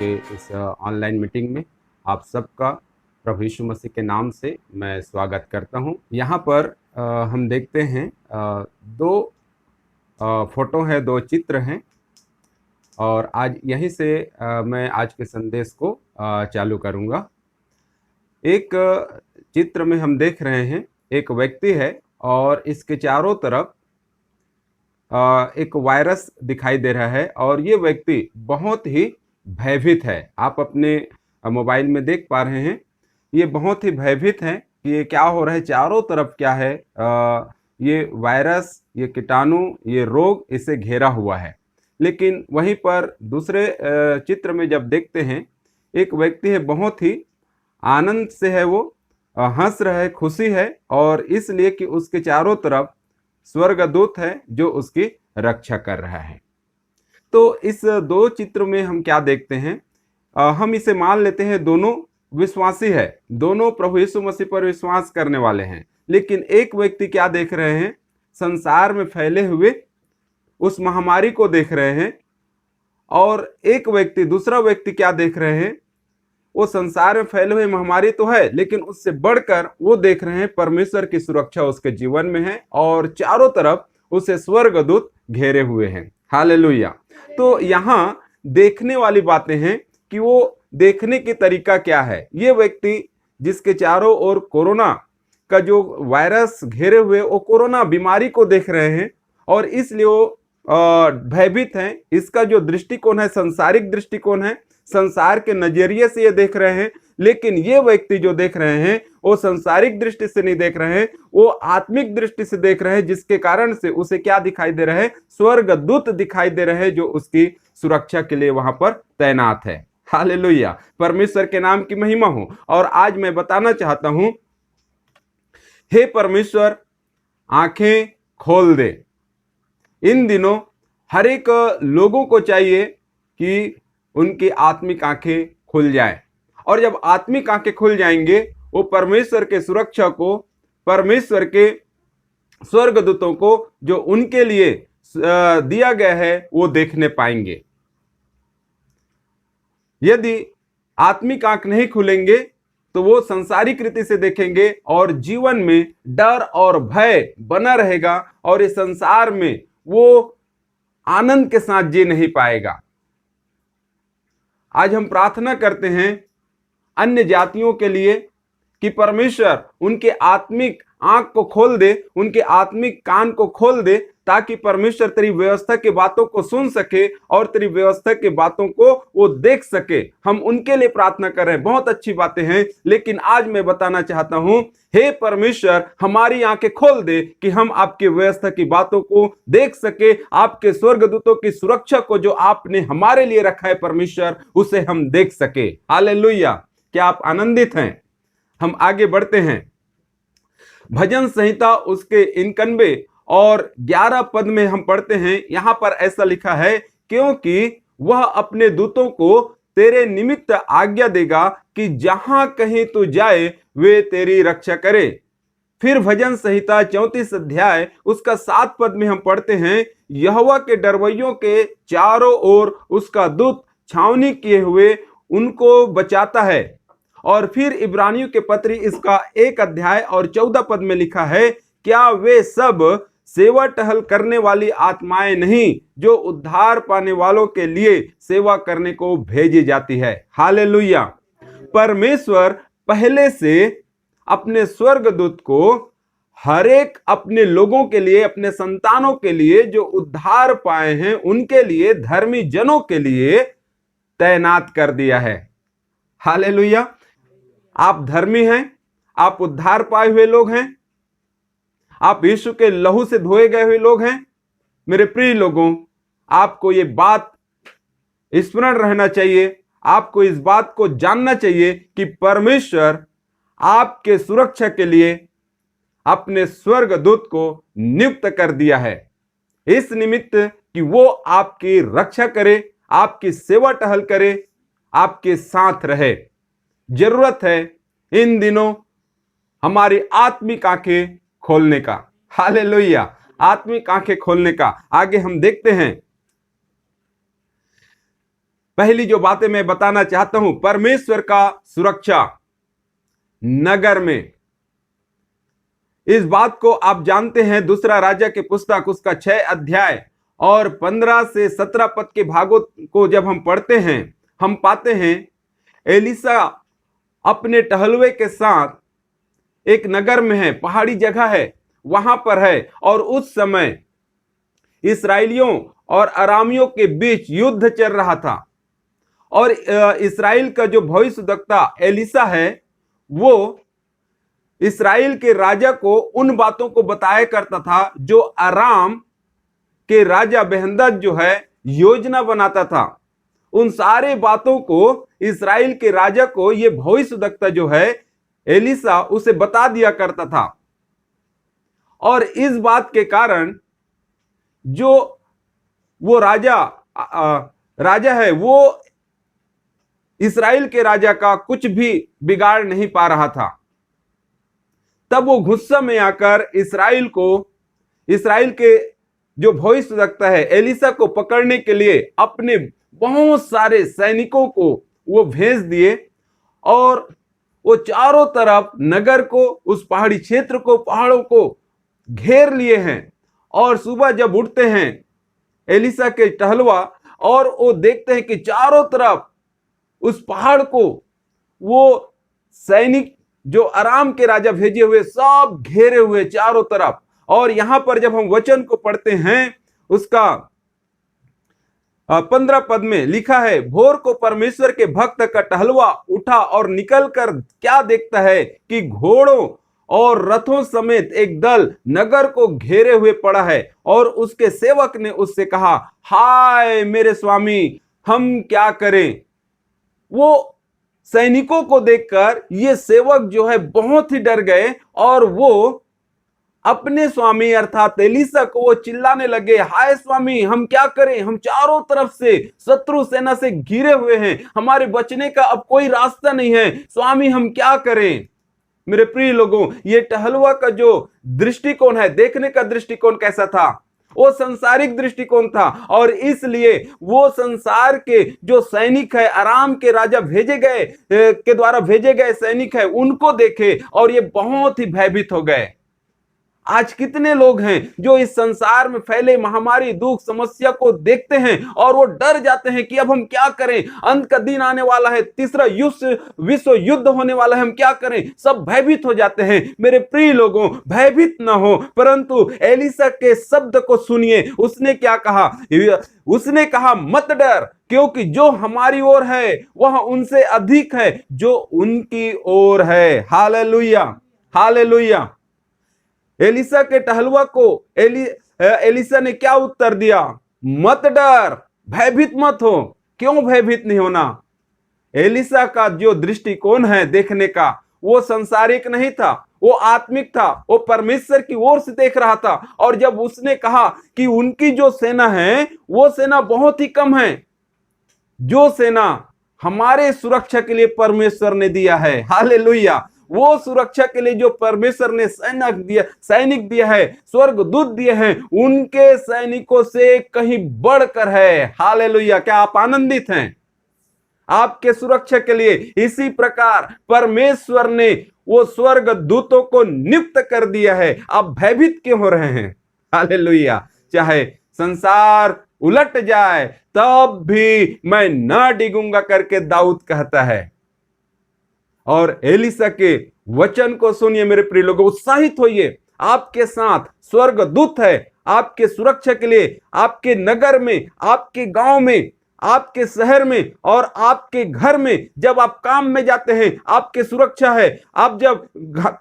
के इस online meeting में आप सबका प्रभु यीशु मसीह के नाम से मैं स्वागत करता हूं। यहाँ पर हम देखते हैं दो फोटो है, दो चित्र हैं और आज यहीं से मैं आज के संदेश को चालू करूँगा। एक चित्र में हम देख रहे हैं एक व्यक्ति है और इसके चारों तरफ एक वायरस दिखाई दे रहा है और ये व्यक्ति बहुत ही भयभीत है। आप अपने मोबाइल में देख पा रहे हैं, ये बहुत ही भयभीत है कि ये क्या हो रहा है, चारों तरफ क्या है, ये वायरस, ये कीटाणु, ये रोग इसे घेरा हुआ है। लेकिन वहीं पर दूसरे चित्र में जब देखते हैं, एक व्यक्ति है बहुत ही आनंद से है, वो हंस रहा है, खुशी है और इसलिए कि उसके चारों तरफ स्वर्गदूत है जो उसकी रक्षा कर रहा है। तो इस दो चित्र में हम क्या देखते हैं, हम इसे मान लेते हैं दोनों विश्वासी है, दोनों प्रभु यीशु मसीह पर विश्वास करने वाले हैं। लेकिन एक व्यक्ति क्या देख रहे हैं, संसार में फैले हुए उस महामारी को देख रहे हैं और एक व्यक्ति, दूसरा व्यक्ति क्या देख रहे हैं, वो संसार में फैले हुए महामारी तो है लेकिन उससे बढ़कर वो देख रहे हैं परमेश्वर की सुरक्षा उसके जीवन में है और चारों तरफ उसे स्वर्गदूत घेरे हुए हैं। हालेलुया। तो यहाँ देखने वाली बातें हैं कि वो देखने की तरीका क्या है। ये व्यक्ति जिसके चारों ओर कोरोना का जो वायरस घेरे हुए, वो कोरोना बीमारी को देख रहे हैं और इसलिए वो भयभीत हैं। इसका जो दृष्टिकोण है संसारिक दृष्टिकोण है, संसार के नजरिए से ये देख रहे हैं। लेकिन ये व्यक्ति जो देख रहे हैं वो संसारिक दृष्टि से नहीं देख रहे हैं, वो आत्मिक दृष्टि से देख रहे हैं, जिसके कारण से उसे क्या दिखाई दे रहा है, स्वर्गदूत दिखाई दे रहे हैं जो उसकी सुरक्षा के लिए वहां पर तैनात है। हालेलुया, परमेश्वर के नाम की महिमा हो। और आज मैं बताना चाहता हूं, हे परमेश्वर आंखें खोल दे। इन दिनों हर एक लोगों को चाहिए कि उनकी आत्मिक आंखें खुल जाए और जब आत्मिक आंखें खुल जाएंगे वो परमेश्वर के सुरक्षा को, परमेश्वर के स्वर्गदूतों को जो उनके लिए दिया गया है वो देखने पाएंगे। यदि आत्मिक आंख नहीं खुलेंगे तो वो संसारिक रीति से देखेंगे और जीवन में डर और भय बना रहेगा और इस संसार में वो आनंद के साथ जी नहीं पाएगा। आज हम प्रार्थना करते हैं अन्य जातियों के लिए कि परमेश्वर उनके आत्मिक आंख को खोल दे, उनके आत्मिक कान को खोल दे, ताकि परमेश्वर तेरी व्यवस्था की बातों को सुन सके और तेरी व्यवस्था की बातों को वो देख सके। हम उनके लिए प्रार्थना कर रहे हैं, बहुत अच्छी बातें हैं। लेकिन आज मैं बताना चाहता हूं, हे परमेश्वर हमारी आंखें खोल दे कि हम आपकी व्यवस्था की बातों को देख सके, आपके स्वर्गदूतों की सुरक्षा को जो आपने हमारे लिए रखा है परमेश्वर, उसे हम देख सके। हालेलुया। क्या आप आनंदित हैं? हम आगे बढ़ते हैं। भजन संहिता उसके 91 और 11 पद में हम पढ़ते हैं, यहां पर ऐसा लिखा है, क्योंकि वह अपने दूतों को तेरे निमित्त आज्ञा देगा कि जहां कहीं तू जाए वे तेरी रक्षा करे। फिर भजन संहिता 34 अध्याय उसका 7 पद में हम पढ़ते हैं, यहोवा के डरवैयों के चारों ओर उसका दूत छावनी किए हुए उनको बचाता है। और फिर इब्रानियों के पत्री इसका 1 अध्याय और 14 पद में लिखा है, क्या वे सब सेवा टहल करने वाली आत्माएं नहीं जो उद्धार पाने वालों के लिए सेवा करने को भेजी जाती है। हालेलुया। परमेश्वर पहले से अपने स्वर्गदूत को हर एक अपने लोगों के लिए, अपने संतानों के लिए जो उद्धार पाए हैं, उनके लिए, धर्मी जनों के लिए तैनात कर दिया है। हालेलुया। आप धर्मी हैं, आप उद्धार पाए हुए लोग हैं, आप यीशु के लहू से धोए गए हुए लोग हैं। मेरे प्रिय लोगों, आपको ये बात स्मरण रहना चाहिए, आपको इस बात को जानना चाहिए कि परमेश्वर आपके सुरक्षा के लिए अपने स्वर्गदूत को नियुक्त कर दिया है, इस निमित्त कि वो आपकी रक्षा करे, आपकी सेवा टहल करे, आपके साथ रहे। जरूरत है इन दिनों हमारी आत्मिक आंखें खोलने का। हालेलुया, आत्मिक आंखें खोलने का। आगे हम देखते हैं, पहली जो बातें मैं बताना चाहता हूं, परमेश्वर का सुरक्षा नगर में। इस बात को आप जानते हैं, दूसरा राजा के पुस्तक उसका 6 अध्याय और 15 से 17 पद के भागों को जब हम पढ़ते हैं, हम पाते हैं एलीसा अपने टहलुए के साथ एक नगर में है, पहाड़ी जगह है, वहां पर है। और उस समय इस्राएलियों और अरामियों के बीच युद्ध चल रहा था। और इस्राएल का जो भविष्यद्वक्ता एलीसा है, वो इस्राएल के राजा को उन बातों को बताया करता था जो अराम के राजा बेहदद जो है योजना बनाता था। उन सारे बातों को इस्राएल के राजा को ये भविष्यद्वक्ता जो है एलीसा उसे बता दिया करता था। और इस बात के कारण जो वो राजा है, वो इस्राएल के राजा का कुछ भी बिगाड़ नहीं पा रहा था। तब वो गुस्सा में आकर इस्राएल के जो भविष्यद्वक्ता है एलीसा को पकड़ने के लिए अपने बहुत सारे सैनिकों को वो भेज दिए। और वो चारों तरफ नगर को, उस पहाड़ी क्षेत्र को, पहाड़ों को घेर लिए हैं। और सुबह जब उठते हैं एलीसा के टहलुआ, और वो देखते हैं कि चारों तरफ उस पहाड़ को वो सैनिक जो अराम के राजा भेजे हुए सब घेरे हुए चारों तरफ। और यहां पर जब हम वचन को पढ़ते हैं, उसका 15 पद में लिखा है, भोर को परमेश्वर के भक्त का टहलुआ उठा और निकलकर क्या देखता है कि घोड़ों और रथों समेत एक दल नगर को घेरे हुए पड़ा है। और उसके सेवक ने उससे कहा, हाय मेरे स्वामी, हम क्या करें। वो सैनिकों को देखकर ये सेवक जो है बहुत ही डर गए, और वो अपने स्वामी अर्थात एलीसा को वो चिल्लाने लगे, हाय स्वामी, हम क्या करें, हम चारों तरफ से शत्रु सेना से घिरे हुए हैं, हमारे बचने का अब कोई रास्ता नहीं है, स्वामी हम क्या करें। मेरे प्रिय लोगों, ये टहलुआ का जो दृष्टिकोण है, देखने का दृष्टिकोण कैसा था, वो संसारिक दृष्टिकोण था। और इसलिए वो संसार के जो सैनिक है, अराम के राजा के द्वारा भेजे गए सैनिक है, उनको देखे और ये बहुत ही भयभीत हो गए। आज कितने लोग हैं जो इस संसार में फैले महामारी, दुख, समस्या को देखते हैं और वो डर जाते हैं कि अब हम क्या करें, अंत का दिन आने वाला है, तीसरा विश्व युद्ध होने वाला है, हम क्या करें, सब भयभीत हो जाते हैं। मेरे प्रिय लोगों, भयभीत ना हो, परंतु एलीसा के शब्द को सुनिए। उसने क्या कहा? उसने कहा, मत डर, क्योंकि जो हमारी ओर है वह उनसे अधिक है जो उनकी ओर है। Hallelujah, hallelujah. एलीसा के टहलुआ को एलीसा ने क्या उत्तर दिया? मत डर, भयभीत मत हो। क्यों भयभीत नहीं होना? एलीसा का जो दृष्टिकोण है देखने का, वो संसारिक नहीं था, वो आत्मिक था, वो परमेश्वर की ओर से देख रहा था। और जब उसने कहा कि उनकी जो सेना है वो सेना बहुत ही कम है, जो सेना हमारे सुरक्षा के लिए परमेश्वर ने दिया है, हालेलुया, वो सुरक्षा के लिए जो परमेश्वर ने सैनिक दिया है, स्वर्गदूत दिए हैं, उनके सैनिकों से कहीं बढ़कर है। हालेलुया। क्या आप आनंदित हैं? आपके सुरक्षा के लिए इसी प्रकार परमेश्वर ने वो स्वर्गदूतों को नियुक्त कर दिया है। आप भयभीत क्यों हो रहे हैं? हालेलुया। चाहे संसार उलट जाए तब भी मैं न डिगूंगा करके दाऊद कहता है। और एलीसा के वचन को सुनिए मेरे प्रिय लोगों, उत्साहित होइए। आपके साथ स्वर्गदूत है आपके सुरक्षा के लिए, आपके नगर में, आपके गांव में, आपके शहर में और आपके घर में। जब आप काम में जाते हैं आपके सुरक्षा है, आप जब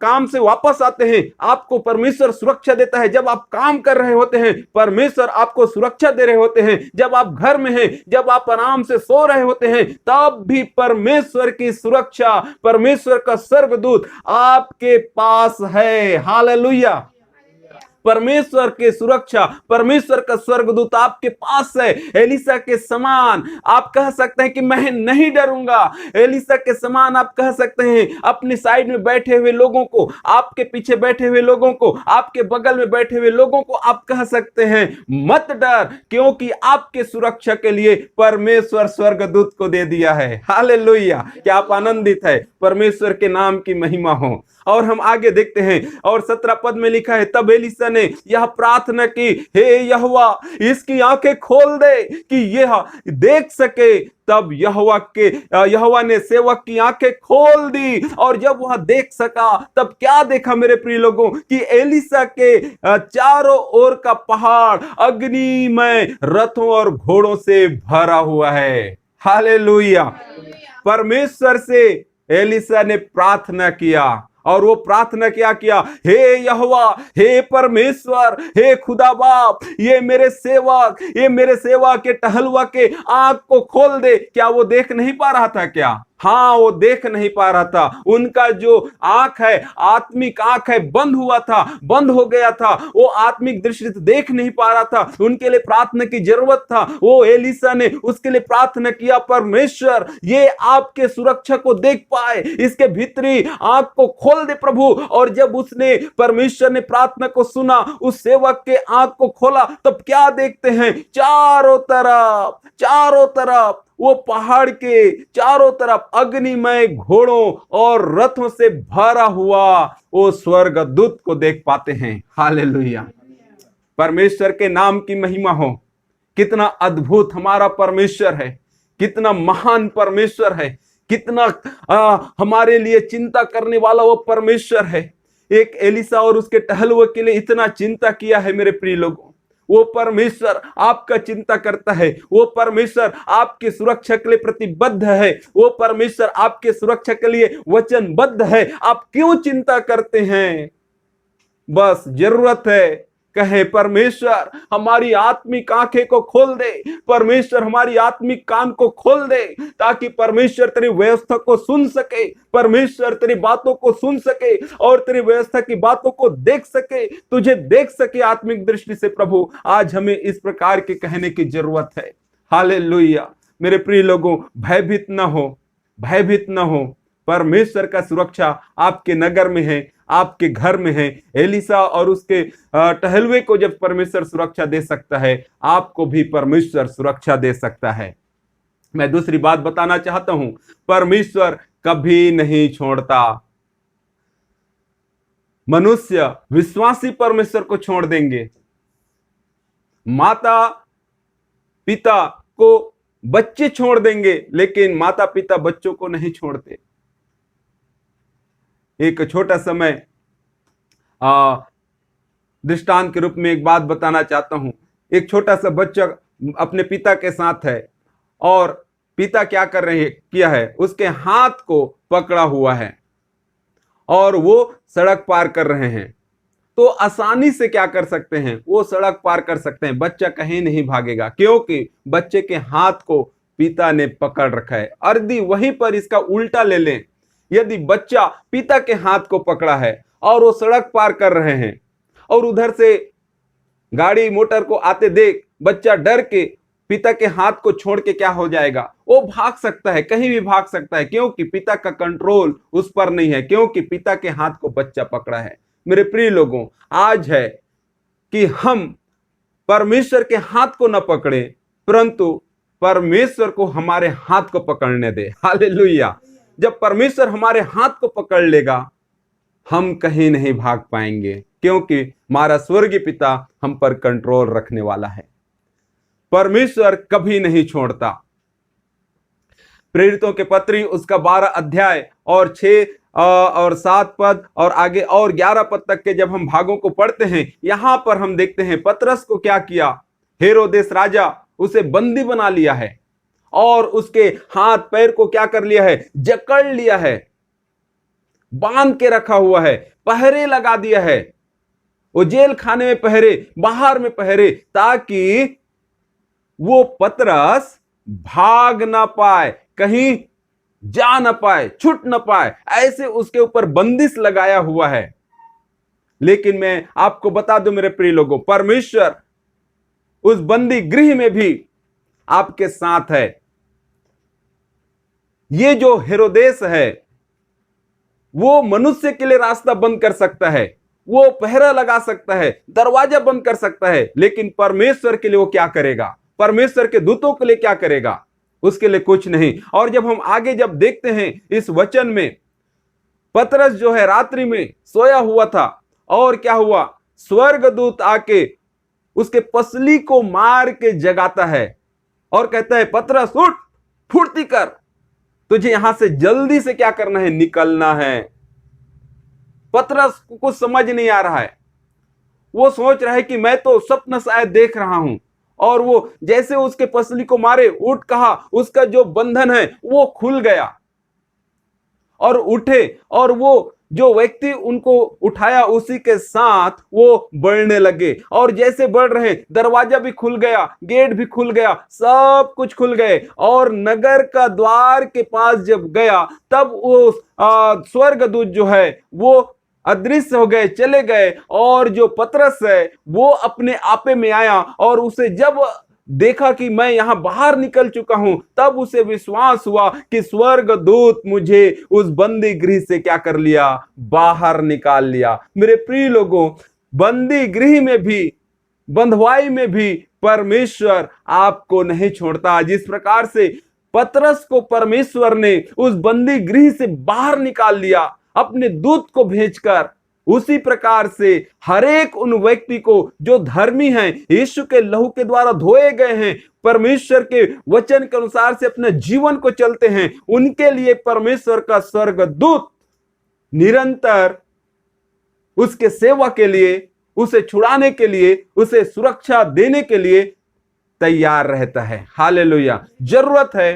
काम से वापस आते हैं आपको परमेश्वर सुरक्षा देता है, जब आप काम कर रहे होते हैं परमेश्वर आपको सुरक्षा दे रहे होते हैं, जब आप घर में हैं, जब आप आराम से सो रहे होते हैं तब भी परमेश्वर की सुरक्षा, परमेश्वर का स्वर्गदूत आपके पास है। हालेलुया। परमेश्वर की सुरक्षा, परमेश्वर का स्वर्गदूत आपके पास है। एलिसा के समान आप कह सकते हैं कि मैं नहीं डरूंगा। एलिसा के समान आप कह सकते हैं अपनी साइड में बैठे हुए लोगों को, आपके पीछे बैठे हुए लोगों को, आपके बगल में बैठे हुए लोगों को आप कह सकते हैं मत डर, क्योंकि आपके सुरक्षा के लिए परमेश्वर स्वर्गदूत को दे दिया है। हालेलुया! क्या आप आनंदित है? परमेश्वर के नाम की महिमा हो। और हम आगे देखते हैं और 17 पद में लिखा है, तब एलिसा ने यह प्रार्थना की, हे यहोवा इसकी आंखें खोल दे कि यह देख सके। तब यहोवा ने सेवक की आंखें खोल दी और जब वह देख सका तब क्या देखा मेरे प्रिय लोगों कि एलिसा के चारों ओर का पहाड़ अग्निमय रथों और घोड़ों से भरा हुआ है। हालेलुया! परमेश्वर से एलिसा ने प्रार्थना किया और वो प्रार्थना क्या किया, हे यहोवा, हे परमेश्वर, हे खुदा बाप, ये मेरे सेवा के टहलुआ के आंख को खोल दे। क्या वो देख नहीं पा रहा था क्या? हाँ, वो देख नहीं पा रहा था। उनका जो आंख है, आत्मिक आंख है, बंद हुआ था, बंद हो गया था। वो आत्मिक दृष्टि से देख नहीं पा रहा था। उनके लिए प्रार्थना की जरूरत था। वो एलिसा ने उसके लिए प्रार्थना किया, परमेश्वर ये आपके सुरक्षा को देख पाए, इसके भीतरी आंख को खोल दे प्रभु। और जब उसने परमेश्वर ने प्रार्थना को सुना, उस सेवक के आंख को खोला, तब क्या देखते हैं, चारों तरफ वो पहाड़ के चारों तरफ अग्निमय घोड़ों और रथों से भरा हुआ वो स्वर्गदूत को देख पाते हैं। हालेलुया! परमेश्वर के नाम की महिमा हो। कितना अद्भुत हमारा परमेश्वर है, कितना महान परमेश्वर है, कितना हमारे लिए चिंता करने वाला वो परमेश्वर है। एक एलिसा और उसके टहलुए के लिए इतना चिंता किया है मेरे प्रिय लोगों। वो परमेश्वर आपका चिंता करता है। वो परमेश्वर आपकी सुरक्षा के लिए प्रतिबद्ध है। वो परमेश्वर आपके सुरक्षा के लिए वचनबद्ध है। आप क्यों चिंता करते हैं? बस जरूरत है कहे, परमेश्वर हमारी आत्मिक आंखें को खोल दे, परमेश्वर हमारी आत्मिक कान को खोल दे, ताकि परमेश्वर तेरी व्यवस्था को सुन सके, परमेश्वर तेरी बातों को सुन सके और तेरी व्यवस्था की बातों को देख सके, तुझे देख सके आत्मिक दृष्टि से। प्रभु आज हमें इस प्रकार के कहने की जरूरत है। हालेलुया! मेरे प्रिय लोगों, भयभीत न हो, भयभीत न हो। परमेश्वर का सुरक्षा आपके नगर में है, आपके घर में है। एलिसा और उसके टहलुए को जब परमेश्वर सुरक्षा दे सकता है, आपको भी परमेश्वर सुरक्षा दे सकता है। मैं दूसरी बात बताना चाहता हूं, परमेश्वर कभी नहीं छोड़ता। मनुष्य विश्वासी परमेश्वर को छोड़ देंगे, माता पिता को बच्चे छोड़ देंगे, लेकिन माता पिता बच्चों को नहीं छोड़ते। एक छोटा सा मैं दृष्टांत के रूप में एक बात बताना चाहता हूं। एक छोटा सा बच्चा अपने पिता के साथ है और पिता क्या कर रहे हैं, किया है, उसके हाथ को पकड़ा हुआ है और वो सड़क पार कर रहे हैं। तो आसानी से क्या कर सकते हैं, वो सड़क पार कर सकते हैं। बच्चा कहीं नहीं भागेगा, क्योंकि बच्चे के हाथ को पिता ने पकड़ रखा है। यदि वहीं पर इसका उल्टा ले लें, यदि बच्चा पिता के हाथ को पकड़ा है और वो सड़क पार कर रहे हैं और उधर से गाड़ी मोटर को आते देख बच्चा डर के पिता के हाथ को छोड़ के क्या हो जाएगा, वो भाग सकता है, कहीं भी भाग सकता है, क्योंकि पिता का कंट्रोल उस पर नहीं है, क्योंकि पिता के हाथ को बच्चा पकड़ा है। मेरे प्रिय लोगों, आज है कि हम परमेश्वर के हाथ को न पकड़े, परंतु परमेश्वर को हमारे हाथ को पकड़ने दे। हालेलुया! जब परमेश्वर हमारे हाथ को पकड़ लेगा, हम कहीं नहीं भाग पाएंगे, क्योंकि हमारा स्वर्गीय पिता हम पर कंट्रोल रखने वाला है। परमेश्वर कभी नहीं छोड़ता। प्रेरितों के पत्री उसका 12 अध्याय और 6 और 7 पद और आगे और 11 पद तक के जब हम भागों को पढ़ते हैं, यहां पर हम देखते हैं पतरस को क्या किया, हेरोदेस राजा उसे बंदी बना लिया है और उसके हाथ पैर को क्या कर लिया है, जकड़ लिया है, बांध के रखा हुआ है, पहरे लगा दिया है। वो जेल खाने में पहरे, बाहर में पहरे, ताकि वो पतरस भाग ना पाए, कहीं जा ना पाए, छूट ना पाए, ऐसे उसके ऊपर बंदिश लगाया हुआ है। लेकिन मैं आपको बता दूं मेरे प्रिय लोगों, परमेश्वर उस बंदी गृह में भी आपके साथ है। ये जो हेरोदेस है वो मनुष्य के लिए रास्ता बंद कर सकता है, वो पहरा लगा सकता है, दरवाजा बंद कर सकता है, लेकिन परमेश्वर के लिए वो क्या करेगा? परमेश्वर के दूतों के लिए क्या करेगा? उसके लिए कुछ नहीं। और जब हम आगे जब देखते हैं इस वचन में, पतरस जो है रात्रि में सोया हुआ था और क्या हुआ, स्वर्गदूत आके उसके पसली को मार के जगाता है और कहता है, पतरस उठ, फुर्ती कर, तुझे यहां से जल्दी से क्या करना है, निकलना है। पतरस को कुछ समझ नहीं आ रहा है, वो सोच रहा है कि मैं तो स्वप्न शायद देख रहा हूं। और वो जैसे उसके पसली को मारे, उठ कहा, उसका जो बंधन है वो खुल गया और उठे, और वो जो व्यक्ति उनको उठाया उसी के साथ वो बढ़ने लगे। और जैसे बढ़ रहे, दरवाजा भी खुल गया, गेट भी खुल गया, सब कुछ खुल गए। और नगर का द्वार के पास जब गया तब वो स्वर्गदूत जो है वो अदृश्य हो गए, चले गए। और जो पतरस है वो अपने आपे में आया और उसे जब देखा कि मैं यहां बाहर निकल चुका हूं, तब उसे विश्वास हुआ कि स्वर्गदूत मुझे उस बंदी गृह से क्या कर लिया, बाहर निकाल लिया। मेरे प्रिय लोगों, बंदी गृह में भी, बंधुआई में भी परमेश्वर आपको नहीं छोड़ता। जिस प्रकार से पतरस को परमेश्वर ने उस बंदी गृह से बाहर निकाल लिया अपने दूत को भेजकर, उसी प्रकार से हरेक उन व्यक्ति को जो धर्मी हैं, यीशु के लहू के द्वारा धोए गए हैं, परमेश्वर के वचन के अनुसार से अपने जीवन को चलते हैं, उनके लिए परमेश्वर का स्वर्गदूत निरंतर उसके सेवा के लिए, उसे छुड़ाने के लिए, उसे सुरक्षा देने के लिए तैयार रहता है। हालेलुया। जरूरत है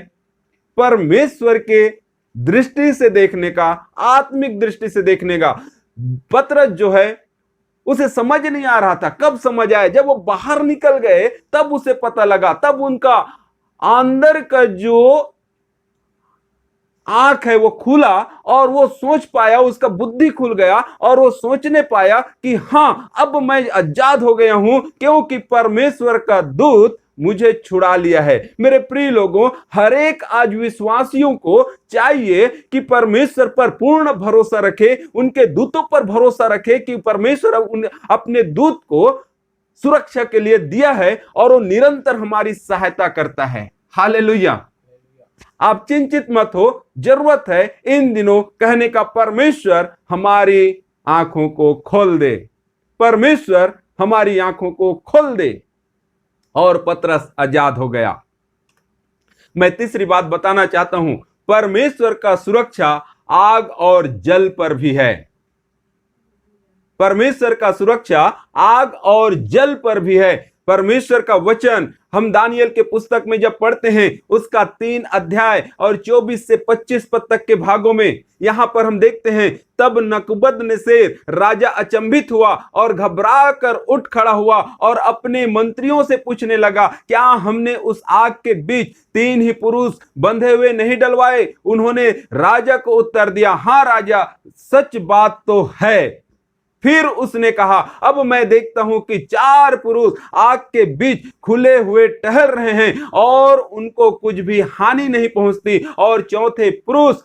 परमेश्वर के दृष्टि से देखने का, आत्मिक दृष्टि से देखने का। पतरस जो है उसे समझ नहीं आ रहा था। कब समझ आया? जब वो बाहर निकल गए तब उसे पता लगा, तब उनका अंदर का जो आंख है वो खुला और वो सोच पाया, उसका बुद्धि खुल गया और वो सोचने पाया कि हां, अब मैं आजाद हो गया हूं क्योंकि परमेश्वर का दूत मुझे छुड़ा लिया है। मेरे प्रिय लोगों, हर एक आज विश्वासियों को चाहिए कि परमेश्वर पर पूर्ण भरोसा रखे, उनके दूतों पर भरोसा रखे कि परमेश्वर अपने दूत को सुरक्षा के लिए दिया है और वो निरंतर हमारी सहायता करता है। हालेलुया। आप चिंतित मत हो, जरूरत है इन दिनों कहने का, परमेश्वर हमारी आंखों को खोल दे, परमेश्वर हमारी आंखों को खोल दे। और पतरस आजाद हो गया। मैं तीसरी बात बताना चाहता हूं, परमेश्वर का सुरक्षा आग और जल पर भी है। परमेश्वर का सुरक्षा आग और जल पर भी है। परमेश्वर का वचन हम दानियल के पुस्तक में जब पढ़ते हैं, उसका 3 अध्याय और 24 से 25 पद तक के भागों में यहां पर हम देखते हैं, तब नबूकदनेस्सर राजा अचंभित हुआ और घबरा कर उठ खड़ा हुआ और अपने मंत्रियों से पूछने लगा, क्या हमने उस आग के बीच 3 ही पुरुष बंधे हुए नहीं डलवाए? उन्होंने राजा को उत्तर दिया, हां राजा, सच बात तो है। फिर उसने कहा, अब मैं देखता हूं कि 4 पुरुष आग के बीच खुले हुए टहल रहे हैं और उनको कुछ भी हानि नहीं पहुंचती, और चौथे पुरुष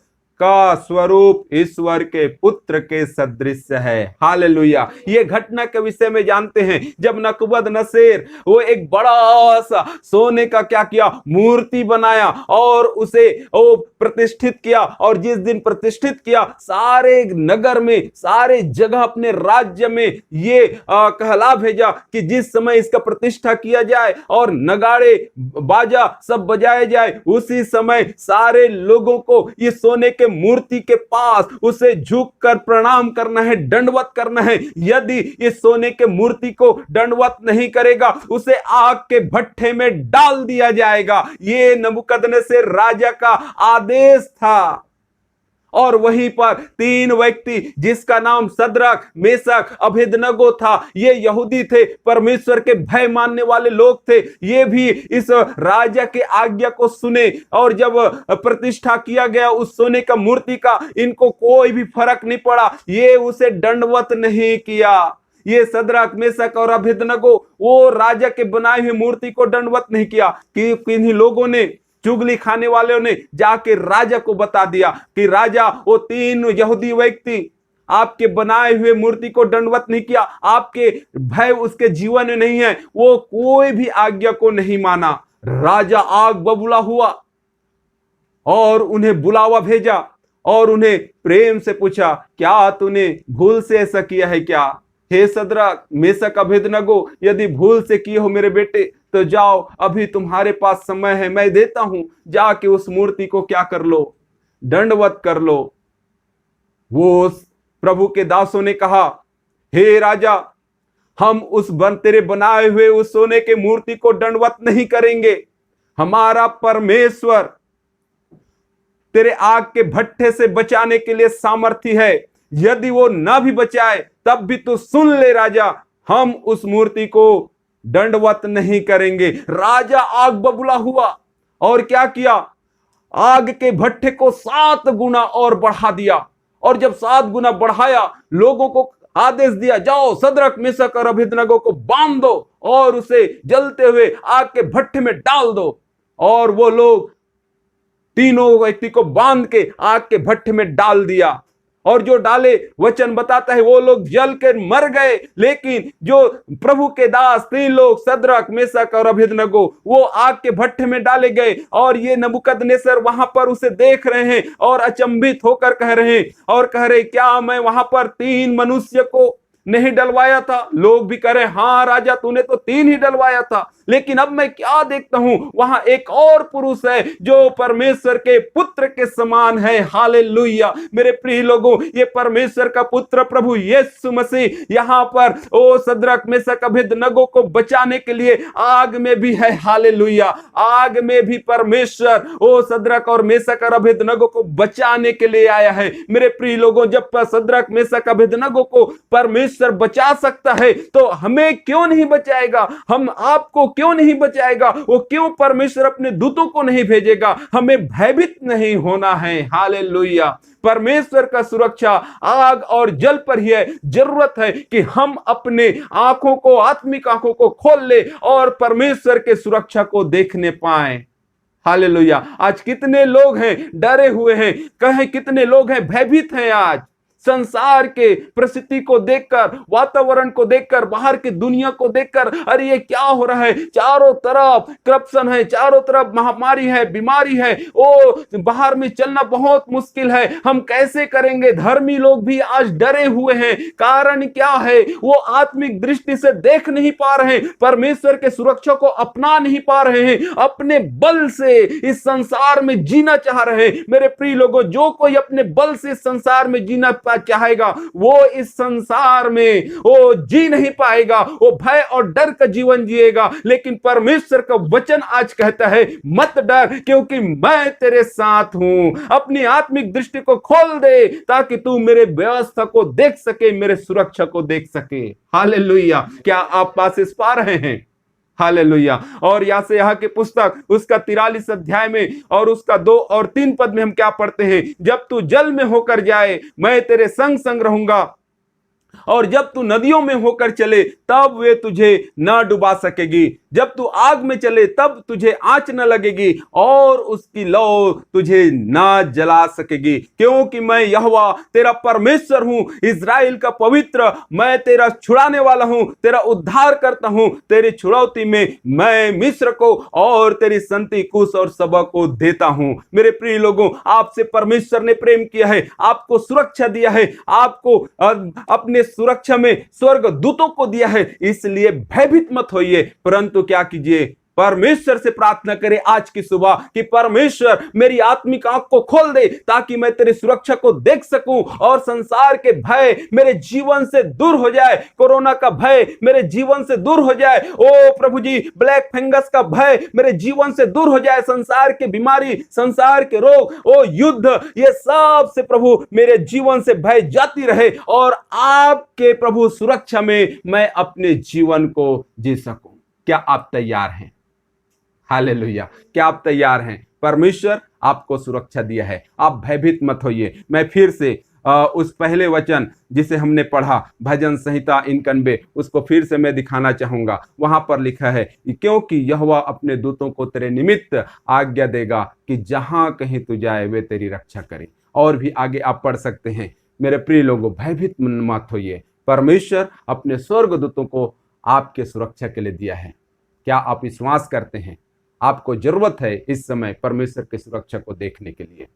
का स्वरूप ईश्वर के पुत्र के सदृश है। हालेलुया। ये घटना के विषय में जानते हैं, जब नबूकदनेस्सर वो एक बड़ा सा सोने का क्या किया, मूर्ति बनाया और उसे वो प्रतिष्ठित किया। और जिस दिन प्रतिष्ठित किया, सारे नगर में, सारे जगह, अपने राज्य में ये कहला भेजा कि जिस समय इसका प्रतिष्ठा किया जाए और नगाड़े बाजा सब बजाए जाए, उसी समय सारे लोगों को इस सोने के मूर्ति के पास उसे झुककर प्रणाम करना है, दंडवत करना है। यदि इस सोने के मूर्ति को दंडवत नहीं करेगा, उसे आग के भट्ठे में डाल दिया जाएगा। ये नबूकदनेस्सर राजा का आदेश था। और वहीं पर तीन व्यक्ति जिसका नाम सद्रक, मेशक, अबेदनगो था, ये यहूदी थे, परमेश्वर के भय मानने वाले लोग थे। ये भी इस राजा के आज्ञा को सुने और जब प्रतिष्ठा किया गया उस सोने का मूर्ति का, इनको कोई भी फर्क नहीं पड़ा, ये उसे दंडवत नहीं किया। ये सद्रक, मेशक और अबेदनगो वो राजा के बनाए हुए मूर्ति को दंडवत नहीं किया कि किन्हीं लोगों ने, चुगली खाने वालों ने जाके राजा को बता दिया कि राजा, वो तीन यहूदी व्यक्ति आपके बनाए हुए मूर्ति को दंडवत नहीं किया, आपके भय उसके जीवन में नहीं है, वो कोई भी आज्ञा को नहीं माना। राजा आग बबूला हुआ और उन्हें बुलावा भेजा और उन्हें प्रेम से पूछा, क्या तूने भूल से ऐसा किया है क्या? हे सद्रक, मेशक, अबेदनगो, यदि भूल से किए हो मेरे बेटे तो जाओ, अभी तुम्हारे पास समय है, मैं देता हूं, जाके उस मूर्ति को क्या कर लो, दंडवत कर लो। वो प्रभु के दासों ने कहा, हे राजा, हम तेरे बनाए हुए उस सोने के मूर्ति को दंडवत नहीं करेंगे। हमारा परमेश्वर तेरे आग के भट्ठे से बचाने के लिए सामर्थी है। यदि वो ना भी बचाए तब भी तू सुन ले राजा, हम उस मूर्ति को दंडवत नहीं करेंगे। राजा आग बबूला हुआ और क्या किया, आग के भट्ठे को 7 गुना और बढ़ा दिया। और जब 7 गुना बढ़ाया, लोगों को आदेश दिया, जाओ सद्रक, मेशक और अबेदनगो को बांध दो और उसे जलते हुए आग के भट्ठे में डाल दो। और वो लोग तीनों व्यक्ति को बांध के आग के भट्ठे में डाल दिया। और जो डाले, वचन बताता है वो लोग जल कर मर गए, लेकिन जो प्रभु के दास 3 लोग, सद्रक, मेशक और अबेदनगो, वो आग के भट्ठे में डाले गए। और ये नबूकदनेस्सर वहां पर उसे देख रहे हैं और अचंभित होकर कह रहे हैं, और कह रहे, क्या मैं वहां पर 3 मनुष्य को नहीं डलवाया था? लोग भी कह रहे, हाँ राजा, तूने तो 3 ही डलवाया था, लेकिन अब मैं क्या देखता हूं, वहां एक और पुरुष है जो परमेश्वर के पुत्र के समान है। हालेलुया। मेरे प्रिय लोगों, ये परमेश्वर का पुत्र प्रभु यीशु मसीह यहां पर ओ सद्रक, मेशक, अबेदनगो को बचाने के लिए आग में भी है। हालेलुया। आग में भी परमेश्वर ओ सद्रक और मेशक और अबेदनगो को बचाने के लिए आया है। मेरे प्रिय लोगों, जब सद्रक, मेशक, अबेदनगो को परमेश्वर बचा सकता है तो हमें क्यों नहीं बचाएगा? हम आपको क्यों नहीं बचाएगा? वो क्यों परमेश्वर अपने दूतों को नहीं भेजेगा? हमें भयभीत नहीं होना है। हालेलुया। परमेश्वर का सुरक्षा आग और जल पर ही है। जरूरत है कि हम अपने आंखों को, आत्मिक आंखों को खोल ले और परमेश्वर के सुरक्षा को देखने पाएं। हालेलुया। आज कितने लोग हैं डरे हुए हैं, कहें कितने लोग हैं भयभीत हैं आज संसार के परिस्थिति को देखकर, वातावरण को देखकर, बाहर की दुनिया को देखकर। अरे ये क्या हो रहा है? चारों तरफ करप्शन है, चारों तरफ महामारी है, बीमारी है, ओ बाहर में चलना बहुत मुश्किल है, हम कैसे करेंगे? धर्मी लोग भी आज डरे हुए हैं। कारण क्या है? वो आत्मिक दृष्टि से देख नहीं पा रहे हैं, परमेश्वर के सुरक्षा को अपना नहीं पा रहे हैं, अपने बल से इस संसार में जीना चाह रहे हैं। मेरे प्रिय लोगों, जो कोई अपने बल से इस संसार में जीना चाहेगा वो इस संसार में वो जी नहीं पाएगा, वो भय और डर का जीवन जिएगा। लेकिन परमेश्वर का वचन आज कहता है, मत डर, क्योंकि मैं तेरे साथ हूं। अपनी आत्मिक दृष्टि को खोल दे ताकि तू मेरे व्यवस्था को देख सके, मेरे सुरक्षा को देख सके। हालेलुया। क्या आप पास पा रहे हैं? हालेलुया। और यहां से यहां की पुस्तक उसका 43 अध्याय में और उसका 2 और 3 पद में हम क्या पढ़ते हैं? जब तू जल में होकर जाए मैं तेरे संग संग रहूंगा, और जब तू नदियों में होकर चले तब वे तुझे न डुबा सकेगी। जब तू आग में चले तब तुझे आंच न लगेगी और उसकी लौ तुझे न जला सकेगी, क्योंकि मैं यहोवा तेरा परमेश्वर हूं, इज़राइल का पवित्र। मैं तेरा छुड़ाने वाला हूं, तेरा उद्धार करता हूं। तेरी छुड़ौती में मैं मिस्र को और तेरी संति कुश और सबा को देता हूं। मेरे प्रिय लोगों, आपसे परमेश्वर ने प्रेम किया है, आपको सुरक्षा दिया है, आपको अपने सुरक्षा में स्वर्ग दूतों को दिया है, इसलिए भयभीत मत होइए, परंतु क्या कीजिए? परमेश्वर से प्रार्थना करें आज की सुबह कि परमेश्वर मेरी आत्मिक आंख को खोल दे ताकि मैं तेरी सुरक्षा को देख सकूं और संसार के भय मेरे जीवन से दूर हो जाए, कोरोना का भय मेरे जीवन से दूर हो जाए, ओ प्रभु जी ब्लैक फंगस का भय मेरे जीवन से दूर हो जाए, संसार की बीमारी, संसार के रोग, ओ युद्ध, ये सब से प्रभु मेरे जीवन से भय जाती रहे और आपके प्रभु सुरक्षा में मैं अपने जीवन को जी सकूं। क्या आप तैयार हैं? हालेलुया। क्या आप तैयार हैं? परमेश्वर आपको सुरक्षा दिया है, आप भयभीत मत होइए। मैं फिर से उस पहले वचन जिसे हमने पढ़ा भजन संहिता 91, उसको फिर से मैं दिखाना चाहूंगा। वहां पर लिखा है क्योंकि यहोवा अपने दूतों को तेरे निमित्त आज्ञा देगा कि जहां कहीं तू जाए वे तेरी रक्षा करें। और भी आगे आप पढ़ सकते हैं। मेरे प्रिय लोगों, भयभीत मत होइए, परमेश्वर अपने स्वर्गदूतों को आपके सुरक्षा के लिए दिया है। क्या आप विश्वास करते हैं? आपको जरूरत है इस समय परमेश्वर की सुरक्षा को देखने के लिए।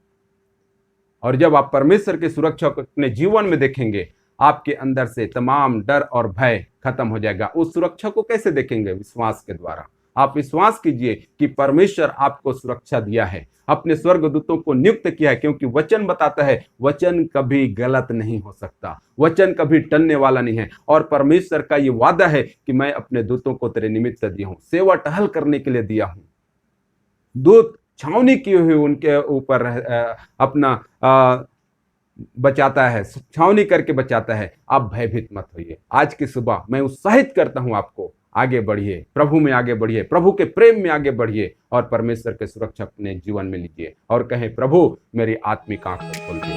और जब आप परमेश्वर की सुरक्षा को अपने जीवन में देखेंगे, आपके अंदर से तमाम डर और भय खत्म हो जाएगा। उस सुरक्षा को कैसे देखेंगे? विश्वास के द्वारा। आप विश्वास कीजिए कि परमेश्वर आपको सुरक्षा दिया है, अपने स्वर्गदूतों को नियुक्त किया है, क्योंकि वचन बताता है वचन कभी गलत नहीं हो सकता, वचन कभी टलने वाला नहीं है। और परमेश्वर का ये वादा है कि मैं अपने दूतों को तेरे निमित्त दिया हूं, सेवा टहल करने के लिए दिया हूं। दूत छावनी की हुई उनके ऊपर अपना बचाता है, छावनी करके बचाता है। आप भयभीत मत होइए। आज की सुबह मैं उत्साहित करता हूं आपको, आगे बढ़िए, प्रभु में आगे बढ़िए, प्रभु के प्रेम में आगे बढ़िए और परमेश्वर के सुरक्षा अपने जीवन में लीजिए और कहें प्रभु मेरी आत्मिक आंख को खोल दे।